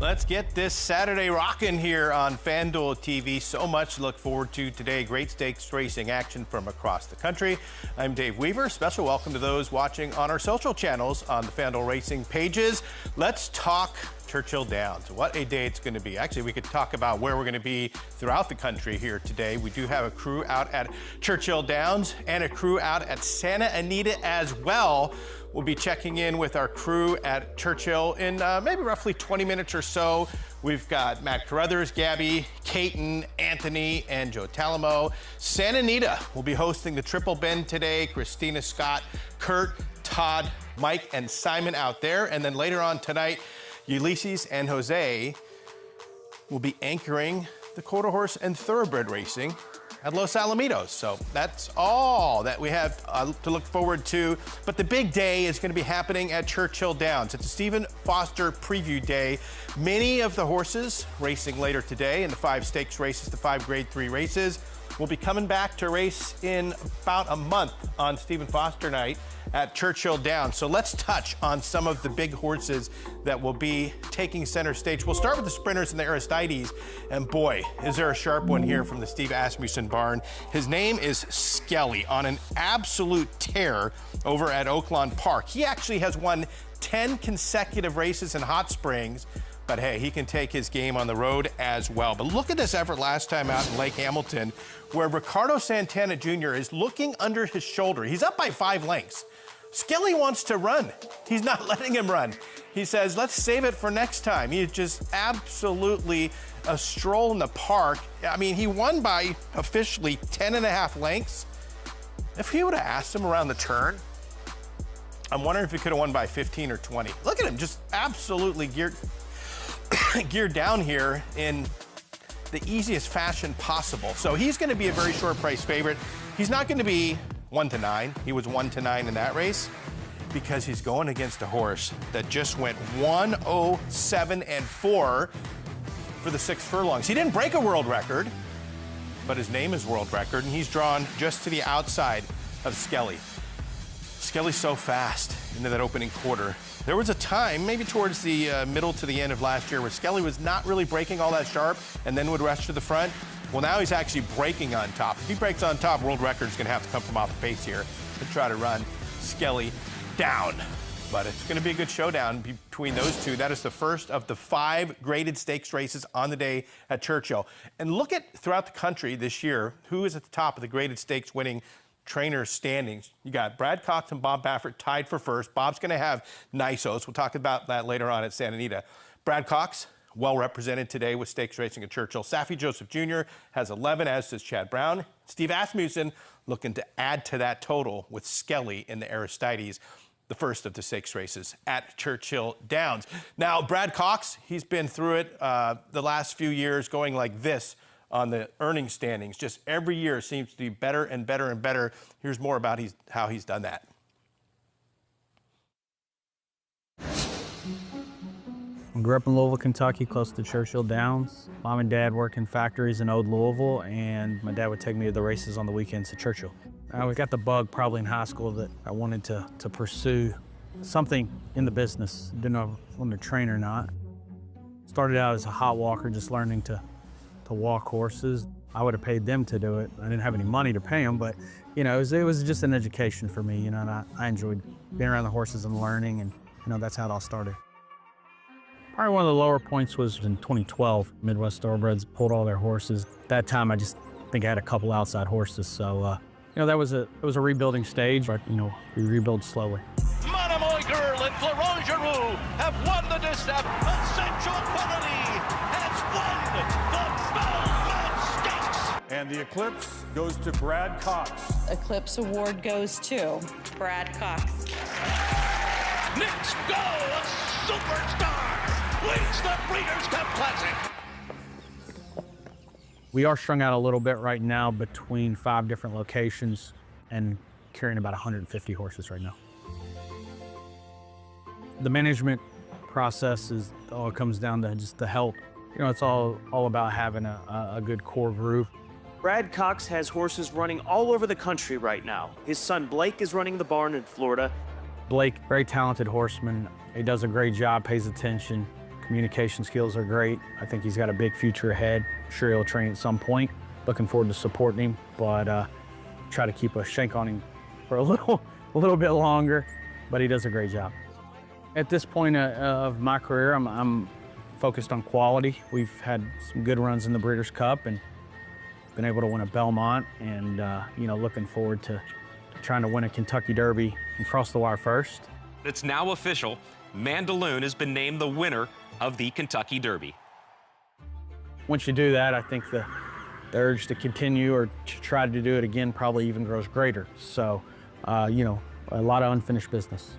Let's get this Saturday rocking here on FanDuel TV. So much to look forward to today. Great stakes racing action from across the country. I'm Dave Weaver. Special welcome to those watching on our social channels on the FanDuel Racing pages. Let's talk Churchill Downs. What a day it's going to be. Actually, we could talk about where we're going to be throughout the country here today. We do have a crew out at Churchill Downs and a crew out at Santa Anita as well. We'll be checking in with our crew at Churchill in maybe roughly 20 minutes or so. We've got Matt Carruthers, Gabby, Caton, Anthony, and Joe Talamo. Santa Anita will be hosting the Triple Bend today. Christina, Scott, Kurt, Todd, Mike, and Simon out there. And then later on tonight, Ulysses and Jose will be anchoring the quarter horse and thoroughbred racing at Los Alamitos. So that's all that we have to look forward to. But the big day is going to be happening at Churchill Downs. It's a Stephen Foster preview day. Many of the horses racing later today in the 5 stakes races, the 5 Grade 3 races, will be coming back to race in about a month on Stephen Foster night at Churchill Downs. So let's touch on some of the big horses that will be taking center stage. We'll start with the sprinters and the Aristides. And boy, is there a sharp one here from the Steve Asmussen barn. His name is Skelly, on an absolute tear over at Oaklawn Park. He actually has won 10 consecutive races in Hot Springs. But hey, he can take his game on the road as well. But look at this effort last time out in Lake Hamilton, where Ricardo Santana Jr. is looking under his shoulder. He's up by 5 lengths. Skelly wants to run. He's not letting him run. He says, let's save it for next time. He's just absolutely a stroll in the park. I mean, he won by officially 10.5 lengths. If he would have asked him around the turn, I'm wondering if he could have won by 15 or 20. Look at him, just absolutely geared down here in the easiest fashion possible. So he's going to be a very short price favorite. He's not going to be 1-9. He was 1-9 in that race because he's going against a horse that just went 107-4 for the 6 furlongs. He didn't break a world record, but his name is world record, and he's drawn just to the outside of Skelly. Skelly's so fast into that opening quarter. There was a time, maybe towards the middle to the end of last year, where Skelly was not really breaking all that sharp and then would rush to the front. Well, now he's actually breaking on top. If he breaks on top, world record's gonna have to come from off the pace here to try to run Skelly down. But it's gonna be a good showdown between those two. That is the first of the 5 graded stakes races on the day at Churchill. And look at throughout the country this year, who is at the top of the graded stakes winning trainer standings. You got Brad Cox and Bob Baffert tied for first. Bob's going to have Nisos. We'll talk about that later on at Santa Anita. Brad Cox, well represented today with stakes racing at Churchill. Saffie Joseph Jr. has 11, as does Chad Brown. Steve Asmussen looking to add to that total with Skelly in the Aristides, the first of the stakes races at Churchill Downs. Now, Brad Cox, he's been through it the last few years, going like this on the earnings standings. Just every year seems to be better and better and better. Here's more about how he's done that. I grew up in Louisville, Kentucky, close to Churchill Downs. Mom and Dad work in factories in Old Louisville, and my dad would take me to the races on the weekends at Churchill. We got the bug probably in high school that I wanted to pursue something in the business. Didn't know if I wanted to train or not. Started out as a hot walker, just learning to walk horses. I would have paid them to do it. I didn't have any money to pay them, but you know, it was just an education for me, you know, and I enjoyed being around the horses and learning, and you know, that's how it all started. Probably one of the lower points was in 2012. Midwest Thoroughbreds pulled all their horses. At that time, I just think I had a couple outside horses, so you know, it was a rebuilding stage, but you know, we rebuild slowly. Monomoy Girl and Florent Giroux have won the distaff. Essential Quality has won the Belmont Stakes. And the Eclipse goes to Brad Cox. Eclipse Award goes to Brad Cox. Next go, a superstar wins the Breeders' Cup Classic. We are strung out a little bit right now between 5 different locations and carrying about 150 horses right now. The management process is all, it comes down to just the help. You know, it's all about having a good core group. Brad Cox has horses running all over the country right now. His son Blake is running the barn in Florida. Blake, very talented horseman. He does a great job, pays attention, Communication skills are great. I think he's got a big future ahead. I'm sure he'll train at some point. Looking forward to supporting him, but try to keep a shank on him for a little bit longer, but he does a great job. At this point of my career, I'm focused on quality. We've had some good runs in the Breeders' Cup and been able to win a Belmont, and looking forward to trying to win a Kentucky Derby and cross the wire first. It's now official. Mandaloun has been named the winner of the Kentucky Derby. Once you do that, I think the urge to continue or to try to do it again probably even grows greater. So, a lot of unfinished business.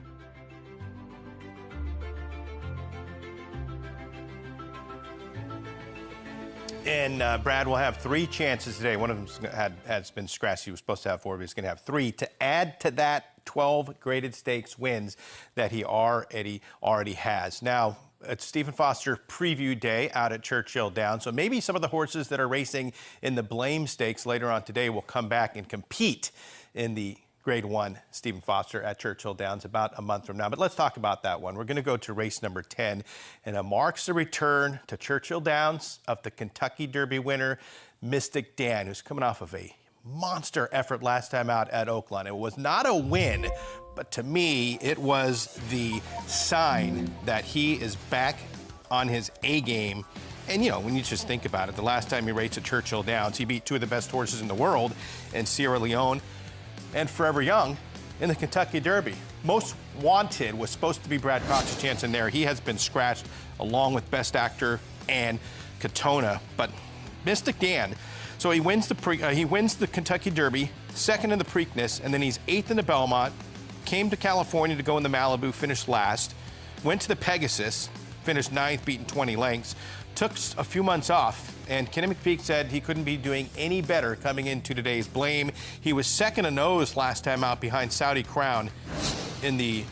And Brad will have 3 chances today. One of them has been scratched. He was supposed to have 4, but he's going to have 3 to add to that 12 graded stakes wins that he already has. Now, it's Stephen Foster preview day out at Churchill Downs. So maybe some of the horses that are racing in the Blame Stakes later on today will come back and compete in the Grade 1 Stephen Foster at Churchill Downs about a month from now. But let's talk about that one. We're going to go to race number 10, and it marks the return to Churchill Downs of the Kentucky Derby winner, Mystic Dan, who's coming off of a monster effort last time out at Oaklawn. It was not a win, but to me, it was the sign that he is back on his A game. And, when you just think about it, the last time he raced at Churchill Downs, he beat 2 of the best horses in the world in Sierra Leone and Forever Young in the Kentucky Derby. Most Wanted was supposed to be Brad Cox's chance in there. He has been scratched along with Best Actor and Katona. But Mystic Dan, so he wins the Kentucky Derby, 2nd in the Preakness, and then he's 8th in the Belmont, came to California to go in the Malibu, finished last, went to the Pegasus, finished 9th, beaten 20 lengths, took a few months off, and Kenny McPeak said he couldn't be doing any better coming into today's Blame. He was 2nd to nose last time out behind Saudi Crown in the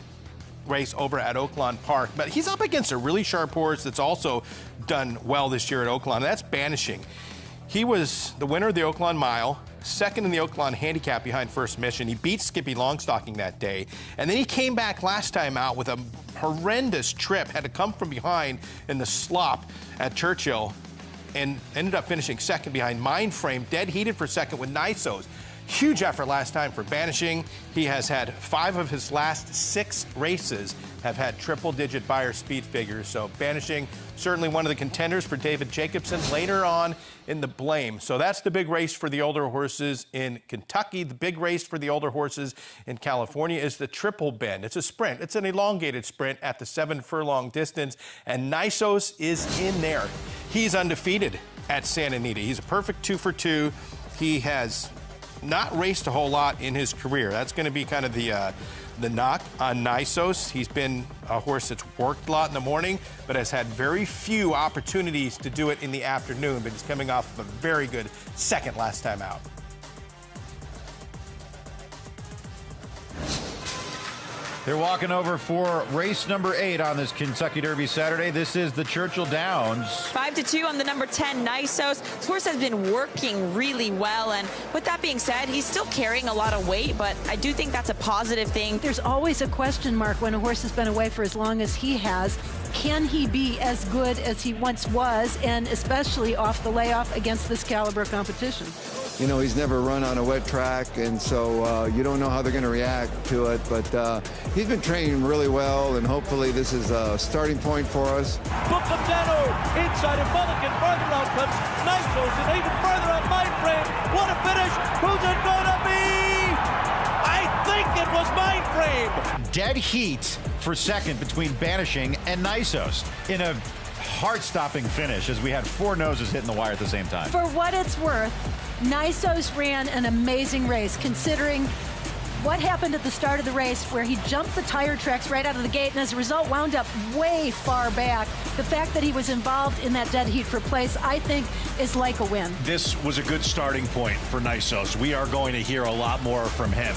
race over at Oaklawn Park. But he's up against a really sharp horse that's also done well this year at Oaklawn, and that's Banishing. He was the winner of the Oaklawn Mile, 2nd in the Oaklawn Handicap behind First Mission. He beat Skippy Longstocking that day. And then he came back last time out with a horrendous trip, had to come from behind in the slop at Churchill, and ended up finishing 2nd behind Mindframe, dead heated for 2nd with Nisos. Huge effort last time for Banishing. He has had 5 of his last 6 races have had triple-digit buyer speed figures. So Banishing, certainly one of the contenders for David Jacobson later on in the Blame. So that's the big race for the older horses in Kentucky. The big race for the older horses in California is the Triple Bend. It's a sprint. It's an elongated sprint at the 7-furlong distance, and Nisos is in there. He's undefeated at Santa Anita. He's a perfect 2 for 2. He has not raced a whole lot in his career. That's going to be kind of the knock on Nisos. He's been a horse that's worked a lot in the morning, but has had very few opportunities to do it in the afternoon. But he's coming off of a very good 2nd last time out. They're walking over for race number 8 on this Kentucky Derby Saturday. This is the Churchill Downs. 5-2 on the number 10, Nisos. This horse has been working really well, and with that being said, he's still carrying a lot of weight, but I do think that's a positive thing. There's always a question mark when a horse has been away for as long as he has. Can he be as good as he once was, and especially off the layoff against this caliber competition? He's never run on a wet track, and so you don't know how they're going to react to it. But he's been training really well, and hopefully this is a starting point for us. Bucamano inside of Mulligan, further out comes Nisos, and even further up Mindframe. What a finish! Who's it gonna be? I think it was Mindframe. Dead heat for 2nd between Banishing and Nisos in a heart-stopping finish as we had 4 noses hitting the wire at the same time. For what it's worth, Nisos ran an amazing race, considering what happened at the start of the race where he jumped the tire tracks right out of the gate and as a result wound up way far back. The fact that he was involved in that dead heat for place, I think, is like a win. This was a good starting point for Nisos. We are going to hear a lot more from him.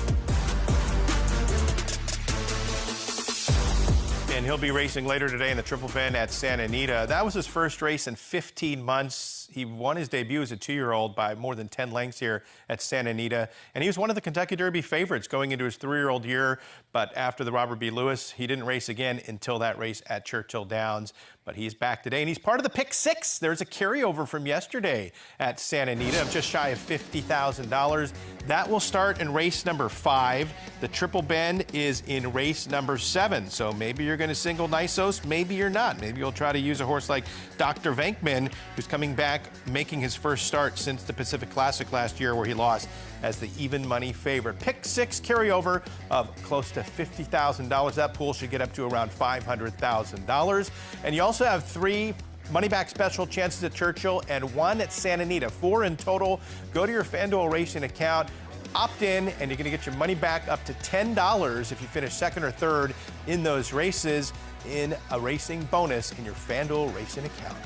And he'll be racing later today in the Triple Bend at Santa Anita. That was his first race in 15 months. He won his debut as a 2-year-old by more than 10 lengths here at Santa Anita. And he was one of the Kentucky Derby favorites going into his 3-year-old year. But after the Robert B. Lewis, he didn't race again until that race at Churchill Downs. But he's back today, and he's part of the Pick Six. There's a carryover from yesterday at Santa Anita of just shy of $50,000. That will start in race number 5. The Triple Bend is in race number 7. So maybe you're going to single Nisos, maybe you're not. Maybe you'll try to use a horse like Dr. Venkman, who's coming back, making his first start since the Pacific Classic last year, where he lost as the even money favorite. Pick Six carryover of close to $50,000. That pool should get up to around $500,000. And you also have 3 money back special chances at Churchill and 1 at Santa Anita. 4 in total. Go to your FanDuel Racing account, opt in, and you're going to get your money back up to $10 if you finish 2nd or 3rd in those races in a racing bonus in your FanDuel Racing account.